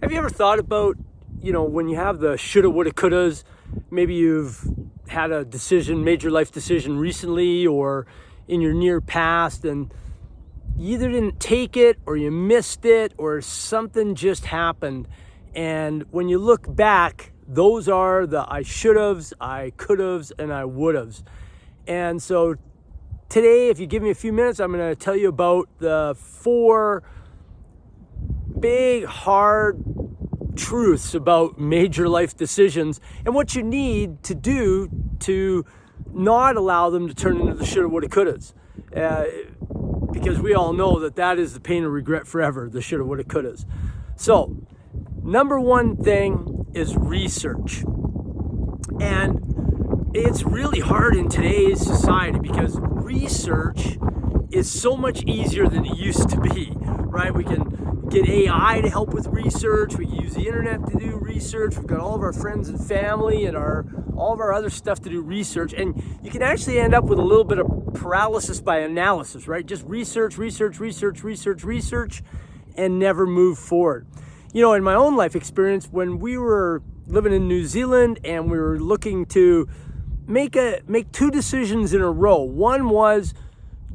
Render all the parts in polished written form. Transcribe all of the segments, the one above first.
Have you ever thought about, when you have the shoulda, woulda, couldas, maybe you've had a decision, major life decision recently or in your near past, and you either didn't take it or you missed it or something just happened. And when you look back, those are the I should'ves, I could'ves, and I would'ves. And so today, if you give me a few minutes, I'm going to tell you about the 4 big, hard truths about major life decisions and what you need to do to not allow them to turn into the shoulda, woulda, couldas. Because we all know that is the pain and regret forever, the shoulda, woulda, couldas. So, number one thing is research. And it's really hard in today's society because research is so much easier than it used to be, right? We can get AI to help with research. We can use the internet to do research. We've got all of our friends and family and all of our other stuff to do research. And you can actually end up with a little bit of paralysis by analysis, right? Just research, and never move forward. In my own life experience, when we were living in New Zealand and we were looking to make 2 decisions in a row. One was,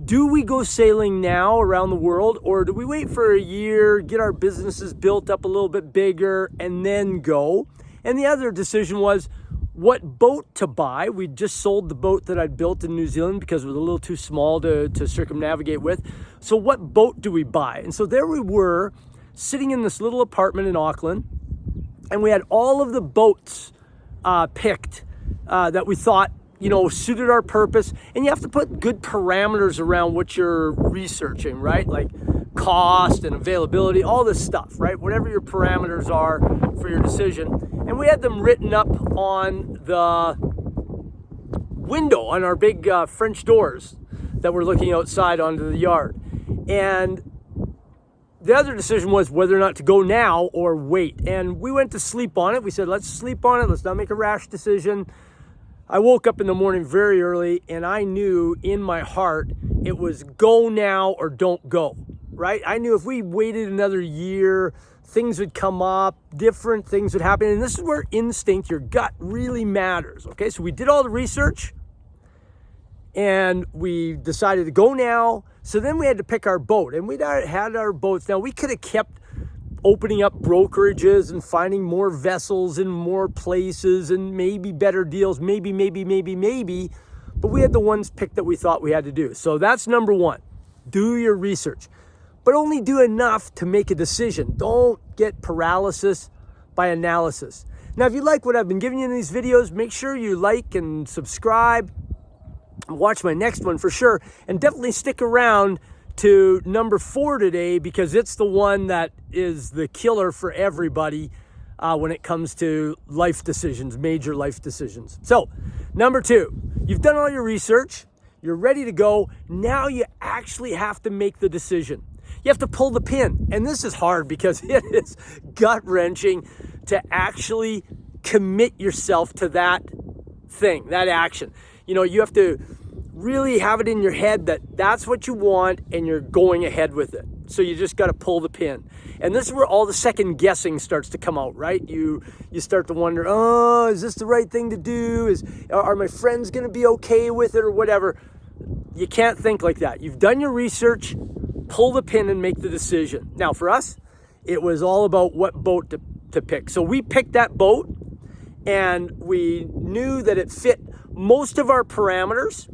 do we go sailing now around the world, or do we wait for a year, get our businesses built up a little bit bigger, and then go? And the other decision was what boat to buy. We just sold the boat that I'd built in New Zealand because it was a little too small to circumnavigate with. So what boat do we buy? And so there we were, sitting in this little apartment in Auckland, and we had all of the boats picked that we thought suited our purpose. And you have to put good parameters around what you're researching, right? Like cost and availability, all this stuff, right? Whatever your parameters are for your decision. And we had them written up on the window on our big French doors that were looking outside onto the yard. And the other decision was whether or not to go now or wait. And we went to sleep on it. We said, let's sleep on it. Let's not make a rash decision. I woke up in the morning very early and I knew in my heart it was go now or don't go, right? I knew if we waited another year, things would come up, different things would happen. And this is where instinct, your gut, really matters, okay? So we did all the research and we decided to go now. So then we had to pick our boat, and we had our boats. Now we could have kept opening up brokerages and finding more vessels in more places and maybe better deals, maybe, but we had the ones picked that we thought we had to do. So that's number 1, do your research, but only do enough to make a decision. Don't get paralysis by analysis. Now, if you like what I've been giving you in these videos, make sure you like and subscribe. Watch my next one for sure, and definitely stick around to number 4 today because it's the one that is the killer for everybody when it comes to life decisions, major life decisions. So, number 2, you've done all your research, you're ready to go. Now you actually have to make the decision. You have to pull the pin, and this is hard because it is gut-wrenching to actually commit yourself to that thing, that action. You have to really have it in your head that that's what you want and you're going ahead with it. So you just got to pull the pin. And this is where all the second guessing starts to come out, right? You start to wonder, is this the right thing to do? Are my friends going to be okay with it or whatever? You can't think like that. You've done your research, pull the pin and make the decision. Now for us, it was all about what boat to pick. So we picked that boat and we knew that it fit most of our parameters.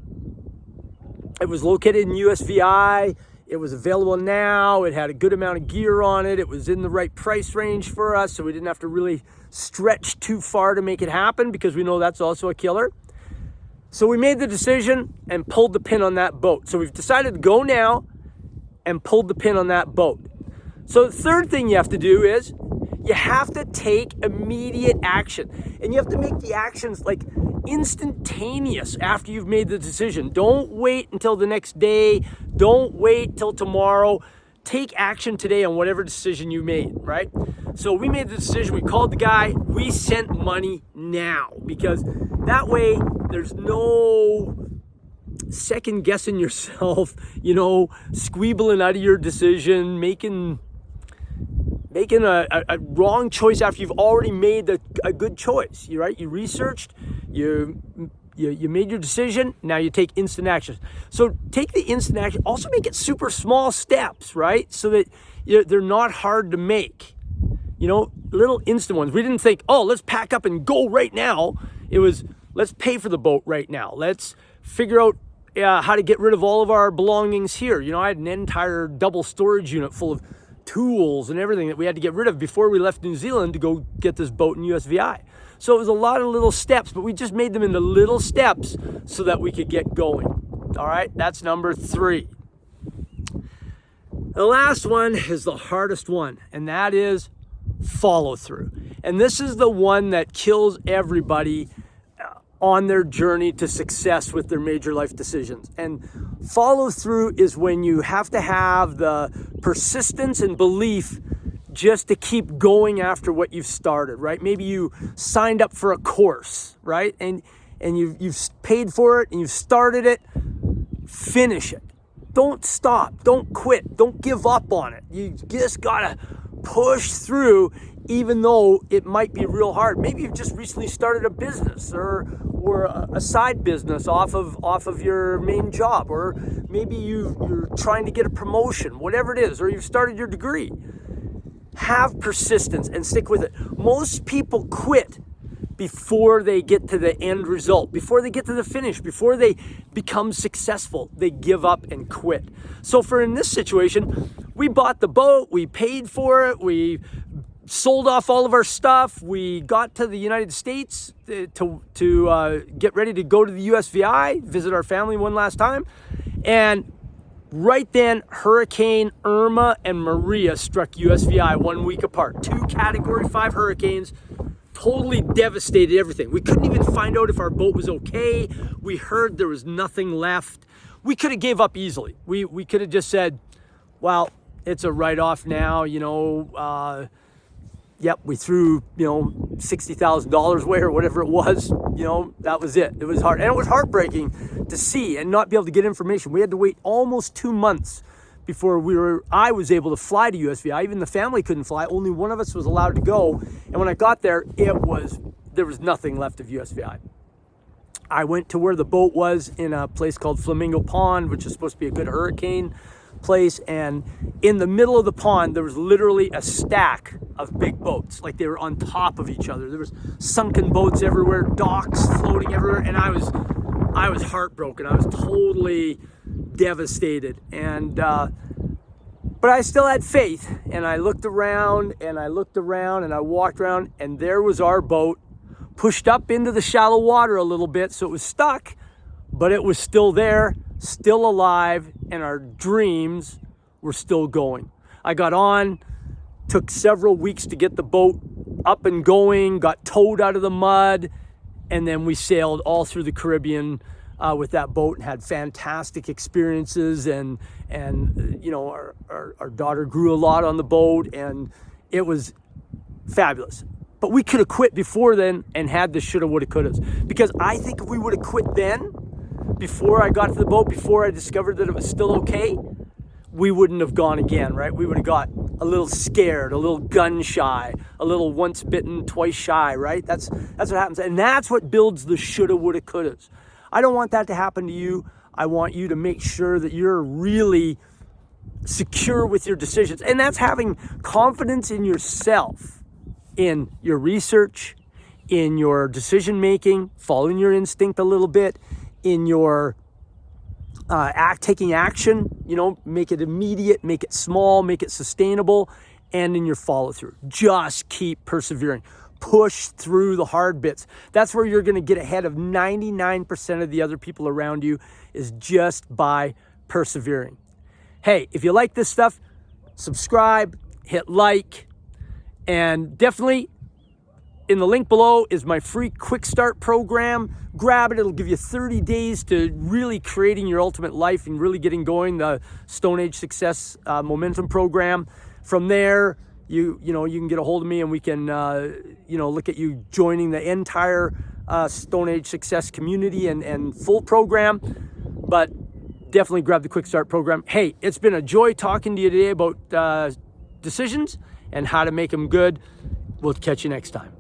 It was located in USVI. It was available now. It had a good amount of gear on it. It was in the right price range for us, so we didn't have to really stretch too far to make it happen because we know that's also a killer. So we made the decision and pulled the pin on that boat. So we've decided to go now and pulled the pin on that boat. So the third thing you have to do is you have to take immediate action. And you have to make the actions like instantaneous after you've made the decision. Don't wait until the next day. Don't wait till tomorrow. Take action today on whatever decision you made, right? So we made the decision. We called the guy. We sent money now because that way there's no second guessing yourself, squeebling out of your decision, making making a wrong choice after you've already made a good choice. Right? You researched, you made your decision. Now you take instant action. So take the instant action. Also make it super small steps, right? So that they're not hard to make. Little instant ones. We didn't think, oh, let's pack up and go right now. It was, let's pay for the boat right now. Let's figure out how to get rid of all of our belongings here. I had an entire double storage unit full of tools and everything that we had to get rid of before we left New Zealand to go get this boat in USVI. So it was a lot of little steps, but we just made them into little steps so that we could get going. All right, that's number 3. The last one is the hardest one, and that is follow through. And this is the one that kills everybody on their journey to success with their major life decisions. And follow through is when you have to have the persistence and belief just to keep going after what you've started, right? Maybe you signed up for a course, right? And you've paid for it and you've started it. Finish it. Don't stop. Don't quit. Don't give up on it. You just gotta push through, even though it might be real hard. Maybe you've just recently started a business or a side business off of your main job, or maybe you're trying to get a promotion, whatever it is, or you've started your degree. Have persistence and stick with it. Most people quit before they get to the end result, before they get to the finish, before they become successful. They give up and quit. So in this situation, we bought the boat, we paid for it, we sold off all of our stuff, we got to the United States to get ready to go to the USVI, visit our family one last time, and right then, Hurricane Irma and Maria struck USVI 1 week apart. 2 Category 5 hurricanes, totally devastated everything. We couldn't even find out if our boat was okay. We heard there was nothing left. We could have gave up easily. We could have just said, well, it's a write-off now, yep, we threw, $60,000 away or whatever it was, that was it. It was hard. And it was heartbreaking to see and not be able to get information. We had to wait almost 2 months before I was able to fly to USVI. Even the family couldn't fly. Only one of us was allowed to go. And when I got there, there was nothing left of USVI. I went to where the boat was in a place called Flamingo Pond, which is supposed to be a good hurricane place, and in the middle of the pond there was literally a stack of big boats, like they were on top of each other. There was sunken boats everywhere, docks floating everywhere, and I was heartbroken. I was totally devastated, and but I still had faith, and I looked around and I walked around, and there was our boat pushed up into the shallow water a little bit, so it was stuck, but it was still there, still alive, and our dreams were still going. I got on, took several weeks to get the boat up and going, got towed out of the mud, and then we sailed all through the Caribbean with that boat and had fantastic experiences, and our daughter grew a lot on the boat, and it was fabulous. But we could have quit before then and had the shoulda, woulda, couldas. Because I think if we would have quit then, before I got to the boat, before I discovered that it was still okay, we wouldn't have gone again, right? We would have got a little scared, a little gun shy, a little once bitten, twice shy, right? That's what happens. And that's what builds the shoulda, woulda, couldas. I don't want that to happen to you. I want you to make sure that you're really secure with your decisions. And that's having confidence in yourself, in your research, in your decision making, following your instinct a little bit, in your taking action, make it immediate, make it small, make it sustainable, and in your follow through. Just keep persevering. Push through the hard bits. That's where you're going to get ahead of 99% of the other people around you, is just by persevering. Hey, if you like this stuff, subscribe, hit like, and definitely in the link below is my free quick start program. Grab it. It'll give you 30 days to really creating your ultimate life and really getting going, the Stone Age Success Momentum Program. From there, you can get a hold of me, and we can look at you joining the entire Stone Age Success community and full program. But definitely grab the quick start program. Hey, it's been a joy talking to you today about decisions, and how to make them good. We'll catch you next time.